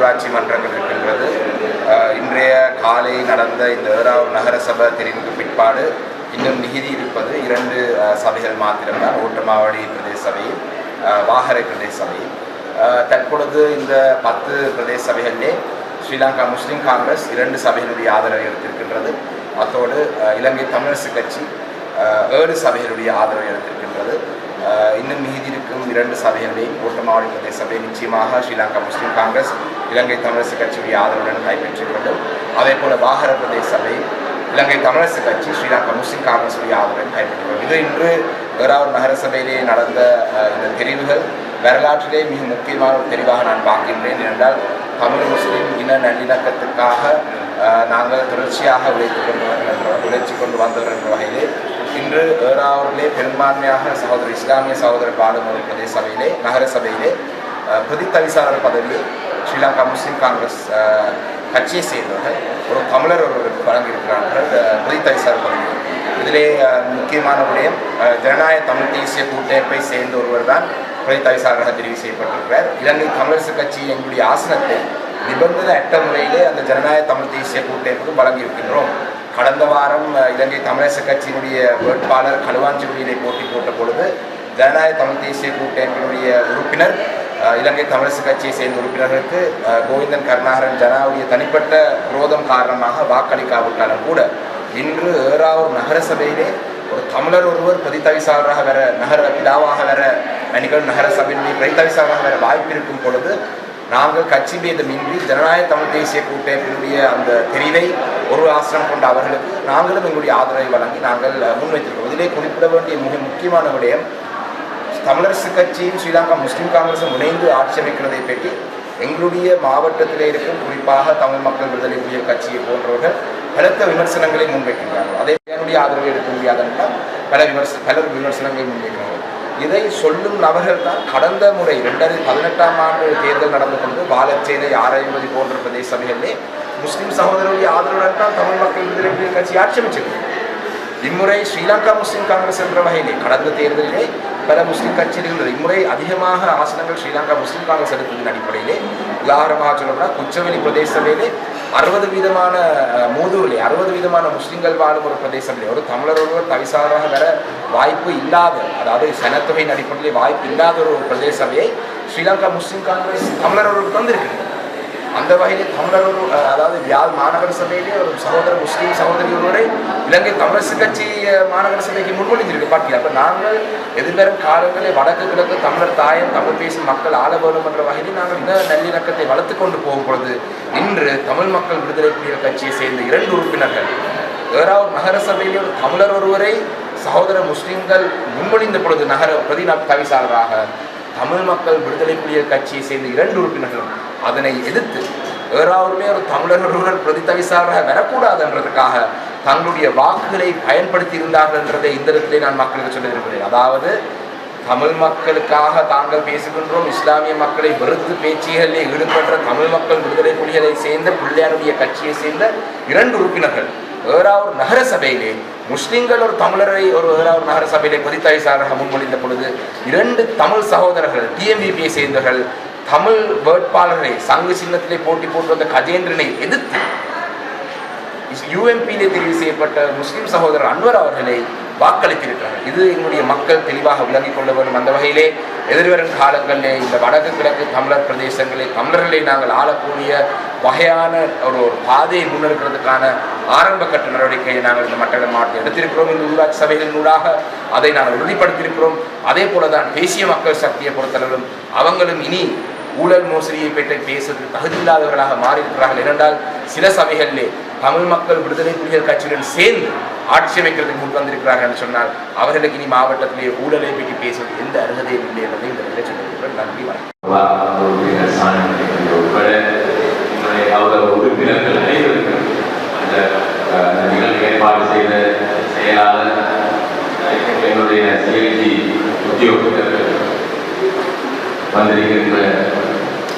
ஊராட்சி மன்றங்கள் இருக்கின்றது. இன்றைய காலை நடந்த இந்த ஏறாவூர் நகரசபை தெரிவுக்கு பிற்பாடு இன்னும் நிகுதி இருப்பது 2 சபைகள் மாத்திரம்தான், ஓட்டமாவடி பிரதேச சபையும் வாகரை பிரதேச சபையும். தற்பொழுது இந்த 10 பிரதேச சபைகளிலே ஸ்ரீலங்கா முஸ்லீம் காங்கிரஸ் 2 சபைகளுடைய ஆதரவை எடுத்திருக்கின்றது. அத்தோடு இலங்கை தமிழரசு கட்சி 7 சபைகளுடைய ஆதரவை எடுத்திருக்கின்றது. இன்னும் மீதி இருக்கும் 2 சபைகளையும் ஓட்டமாவடி பிரதேச சபை நிச்சயமாக ஸ்ரீலங்கா முஸ்லீம் காங்கிரஸ் இலங்கை தமிழரசு கட்சியுடைய ஆதரவுடன் கைப்பற்றிக் கொண்டும், அதே போல வாகர பிரதேச சபை இலங்கை தமிழரசு கட்சி ஸ்ரீலங்கா முஸ்லீம் காங்கிரஸுடைய ஆதரவுடன் கைப்பற்றிக் கொள்ளும். இது இன்று ஏறாவூர் நகரசபையிலே நடந்த இந்த தெரிவுகள் வரலாற்றிலே மிக முக்கியமான ஒரு தெரிவாக நான் பார்க்கின்றேன். என்றால் தமிழ் முஸ்லீம் இன நல்லிணக்கத்துக்காக நாங்கள் தொடர்ச்சியாக உழைச்சி கொண்டு வந்தவர் என்ற வகையிலே இன்று ஏறாவூரிலே பெரும்பான்மையாக இஸ்லாமிய சகோதரர் வாழும் ஒரு பிரதேச சபையிலே நகர சபையிலே பிரதி தவிசாளர் பதவியை ஸ்ரீலங்கா முஸ்லீம் காங்கிரஸ் கட்சியை சேர்ந்தவர்கள் ஒரு தமிழர் ஒருவருக்கு வழங்கியிருக்கிறார்கள் பிரதி தவிசாளர் பதவி. இதிலே முக்கியமான விடயம் ஜனநாயக தமிழ் தேசிய கூட்டமைப்பை சேர்ந்த ஒருவர் தான் பிரதி தவிசாளராக தெரிவு செய்யப்பட்டிருக்கிறார். இலங்கை தமிழரசு கட்சி எங்களுடைய ஆசனத்தை நிபந்தனை அற்ற முறையிலே அந்த ஜனநாயக தமிழ் தேசிய கூட்டமைப்புக்கு வழங்கியிருக்கின்றோம். கடந்த வாரம் இலங்கை தமிழரசு கட்சியினுடைய வேட்பாளர் களுவாஞ்சிக்குடியிலே போட்டி போட்ட பொழுது ஜனநாயக தமிழ் தேசிய கூட்டமைப்பினுடைய உறுப்பினர் இலங்கை தமிழரசு கட்சியை சேர்ந்த உறுப்பினர்களுக்கு கோவிந்தன் கருணாகரன் ஜனாவுடைய தனிப்பட்ட விரோதம் காரணமாக வாக்களிக்காவிட்டாலும் கூட இன்று ஏறாவூர் நகரசபையிலே ஒரு தமிழர் ஒருவர் பிரதித்தவிசாளராக வர நகர பிதாவாக வர நகர சபையினுடைய பிரதித்தவிசாளராக வர வாய்ப்பு இருக்கும் பொழுது நாங்கள் கட்சி பேதமின்றி ஜனநாயக தமிழ் தேசிய கூட்டமைப்பினுடைய அந்த தெரிவை ஒரு ஆசிரம் கொண்ட அவர்களுக்கு நாங்களும் எங்களுடைய ஆதரவை வழங்கி நாங்கள் முன்வைத்திருக்கிறோம். இதிலே குறிப்பிட வேண்டிய மிக முக்கியமான விடயம், தமிழரசு கட்சியும் ஸ்ரீலங்கா முஸ்லீம் காங்கிரஸும் இணைந்து ஆட்சி அமைக்கிறதை பற்றி எங்களுடைய மாவட்டத்திலே இருக்கும் குறிப்பாக தமிழ் மக்கள் விடுதலை புலிகள் கட்சியை போன்றவர்கள் பலத்த விமர்சனங்களை முன்வைக்கின்றார்கள். அதை என்னுடைய ஆதரவை எடுக்க முடியாதென்றால் பல விமர்சனங்களை முன்வைக்கிறார்கள். இதை சொல்லும் நபர்கள் தான் கடந்த முறை 2018ஆம் ஆண்டு தேர்தல் நடந்து கொண்டு வாழச்சேனை ஆராய்மதி போன்ற பிரதேச சபைகளிலே முஸ்லீம் சகோதரருடைய ஆதரவுடன் தான் தமிழ் மக்கள் விடுதலை புலிகள் கட்சி ஆட்சி அமைச்சிருக்கிறது. இம்முறை ஸ்ரீலங்கா முஸ்லீம் காங்கிரஸ் என்ற வகையிலே கடந்த தேர்தலிலே பல முஸ்லீம் கட்சிகள் இம்முறை அதிகமாக ஆசனங்கள் ஸ்ரீலங்கா முஸ்லீம் காங்கிரஸ் எடுத்ததின் அடிப்படையிலே உதாரணமாக சொல்லப்போனால் குச்சவெளி பிரதேச சபையிலே 60% மூதூரிலே 60% முஸ்லீம்கள் வாழும் ஒரு பிரதேச சபையிலே ஒரு தமிழர் ஒருவர் தவிசாளராக வர வாய்ப்பு இல்லாத, அதாவது சனத்தொகையின் அடிப்படையிலே வாய்ப்பு இல்லாத ஒரு பிரதேச சபையை ஸ்ரீலங்கா முஸ்லீம் காங்கிரஸ் தமிழர் ஒருவருக்கு தந்திருக்கிறது. அந்த வகையில் தமிழர் அதாவது யாழ் மாநகர சபையிலே ஒரு முஸ்லீம் சகோதரி ஒருவரை இலங்கை தமிழரசு கட்சி மாநகர சபைக்கு முன்மொழிஞ்சிருக்கு பாட்டி. அப்போ நாங்கள் எதிர்வரும் காலங்களில் வடக்கு கிழக்கு தமிழர் தாயம் தமிழ் பேசும் மக்கள் ஆள வேணும் என்ற வகையில் நாங்கள் இந்த நல்லிணக்கத்தை வளர்த்து கொண்டு போகும் பொழுது இன்று தமிழ் மக்கள் விடுதலை புலிகள் கட்சியை சேர்ந்த 2 உறுப்பினர்கள் ஏறாவூர் நகர சபையிலே ஒரு தமிழர் ஒருவரை சகோதர முஸ்லீம்கள் முன்மொழிந்த பொழுது நகர பிரதி தவிசாளராக தமிழ் மக்கள் விடுதலை புலிகள் கட்சியை சேர்ந்த 2 உறுப்பினர்களும் அதனை எதிர்த்து ஏறாவூரிலே ஒரு தமிழர் ஒருவர் பிரதி தவிசாளராக வரக்கூடாது என்றதுக்காக தங்களுடைய வாக்குகளை பயன்படுத்தி இருந்தார்கள் என்றதை இந்த இடத்திலே நான் மக்களுக்கு சொல்ல விரும்புகிறேன். அதாவது தமிழ் மக்களுக்காக தாங்கள் பேசுகின்றோம், இஸ்லாமிய மக்களை வெறுத்து பேச்சுகளிலே ஈடுபட்ட தமிழ் மக்கள் விடுதலை புலிகளை சேர்ந்த பிள்ளையாருடைய கட்சியை சேர்ந்த 2 உறுப்பினர்கள் ஏறாவூர் நகர சபையிலே முஸ்லிம்கள் ஒரு தமிழரை ஒரு ஏறாவூர் நகர சபையிலே பிரதித்தவிசாளராக முன்மொழிந்த பொழுது 2 தமிழ் சகோதரர்கள் டிஎம்விபியை சேர்ந்தவர்கள் தமிழ் வேட்பாளரை சங்கு சின்னத்திலே போட்டி போட்டு வந்த கஜேந்திரனை எதிர்த்து யூஎம்பியிலே தெரிவு செய்யப்பட்ட முஸ்லிம் சகோதரர் அன்வர் அவர்களை வாக்களித்திருக்கிறார்கள். இது எங்களுடைய மக்கள் தெளிவாக விளங்கிக் கொள்ள வேண்டும். அந்த வகையிலே எதிர்வரும் காலங்களிலே இந்த வடக்கு கிழக்கு தமிழர் பிரதேசங்களிலே தமிழர்களை நாங்கள் ஆளக்கூடிய வகையான ஒரு பாதையை முன்னெடுக்கிறதுக்கான ஆரம்ப கட்ட நடவடிக்கையை நாங்கள் இந்த மட்டக்களப்பு மாவட்டத்தில் எடுத்திருக்கிறோம். இந்த ஊராட்சி சபைகளினூடாக அதை நாங்கள் உறுதிப்படுத்தியிருக்கிறோம். அதே போல தான் தேசிய மக்கள் சக்தியை பொறுத்தளவிலும் அவங்களும் இனி ஊழல் மோசடியை பற்றி பேசுவதற்கு தகுதியில்லாதவர்களாக மாறியிருக்கிறார்கள். ஏனென்றால் சில சபைகளிலே தமிழ் மக்கள் விடுதலை புலிகள் கட்சியுடன் சேர்ந்து ஆட்சி அமைக்கிறதுக்கு முன் வந்திருக்கிறார்கள் என்று சொன்னால் அவர்களுக்கு இனி மாவட்டத்திலே ஊழலை பற்றி பேசுவது எந்த அருகதையும் இல்லை என்பதை இந்த நிலை சொல்லியிருக்கிறேன். நன்றி, வணக்கம். உத்தியோகத்தர்கள் வந்திருக்கின்ற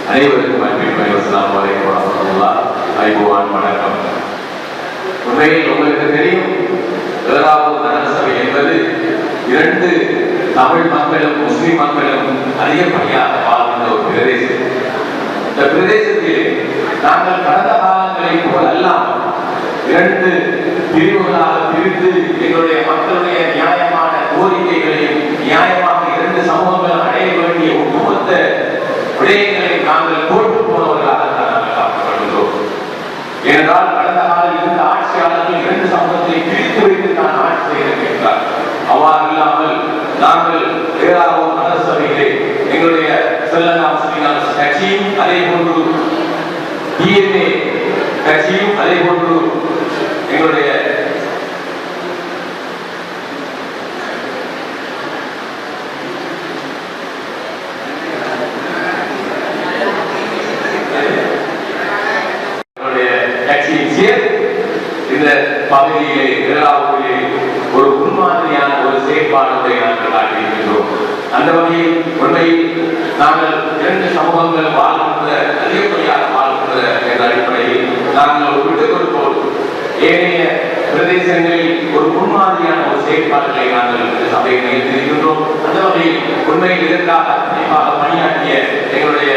அனைவருக்கும் அன்பின் அஸ்ஸலாமு அலைக்கும் வரஹ்மத்துல்லாஹ். ஐபோவான் வணக்கம். உண்மையில் உங்களுக்கு தெரியும், ஏழாவது நகரசபை என்பது 2 தமிழ் மக்களும் முஸ்லிம் மக்களும் அதிகப்படியாக வாழ்கின்ற ஒரு பிரதேசம். இந்த பிரதேசத்தில் நாங்கள் கடந்த காலங்களை போல் அல்லாமல் 2 பிரிவுகளாக பிரித்து எங்களுடைய மக்களுடைய நியாயமான கோரிக்கைகளையும் நியாயமாக 2 சமூகங்கள் அடைய வேண்டிய ஒட்டுமொத்த விடயங்களை நாங்கள் போட்டு போனவர்களாக நாங்கள் காக்கப்படுகிறோம். ஏனென்றால் கடந்த காலம் இருந்த ஆட்சியாளர்கள் 2 சமூகத்தை பிரித்து வைத்து தான் ஆட்சி செய்திருக்கின்றார். அவ்வாறு இல்லாமல் நாங்கள் ஏழாவது நகரசபையிலே எங்களுடைய செல்லல்லா முஸ்லிம் கட்சியும் அதே போன்று டிஎன்ஏ கட்சியும் அதே போன்று எங்களுடைய கட்சியின் சேர்த்து இந்த பகுதியிலே ஏழாவதிலே ஒரு முன்மாதிரியான ஒரு செயற்பாடுகளை நாங்கள் காட்டியிருக்கின்றோம். அந்த வகையில் உண்மையில் நாங்கள் 2 சமூகங்கள் வாழ்கின்ற அதிகப்படியாக வாழ்கின்ற என்ற அடிப்படையில் நாங்கள் விட்டுக் கொடுப்போம். ஏனைய பிரதேசங்களில் ஒரு முன்மாதிரியான ஒரு செயற்பாடுகளை நாங்கள் இந்த சபையில் நிறுத்தியிருக்கின்றோம். அந்த வகையில் உண்மையில் இதற்காக கண்டிப்பாக பணியாற்றிய எங்களுடைய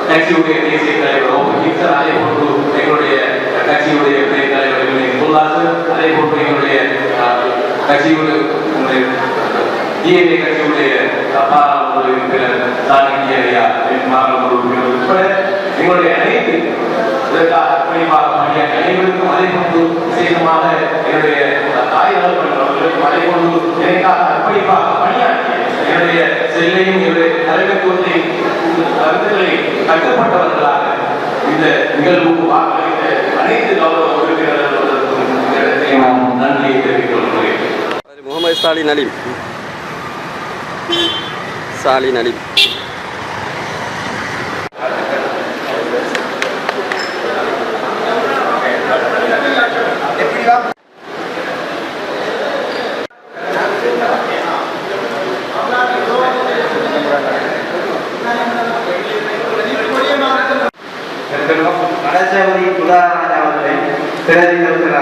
கட்சியுடைய தேசிய தலைவர் அதே போன்று எங்களுடைய கட்சியுடைய துணை தலைவர் பொருளாசர், அதே போன்று எங்களுடைய கட்சியுடைய டிஎன்ஏ கட்சியுடைய பாராளுமன்ற உறுப்பினர் சாணக்கியா பாராளுமன்ற உறுப்பினர் உட்பட எங்களுடைய அனைத்து இதற்காக குறிப்பாக பணியாற்றிய அனைவருக்கும் அதே போன்று விசேஷமாக என்னுடைய தாய் நலப்பணிகளுக்கும் அதே போன்று எனக்காக அர்ப்பணிப்பாக பணியாற்றிய என்னுடைய செல்லையும் என்னுடைய தலைமைத்துவத்தை கருத்துக்களை கட்டுப்பட்டவர்களாக இந்த நிகழ்வுக்கு வாக்களித்த அனைத்து கௌரவ உறுப்பினர்களுக்கும் நான் நன்றியை தெரிவித்துக் கொள்கிறேன். முகமது சாலின் அலீம். நடச்சவதி புதாராஜா அவர்களை பிரதிநிதித்துவ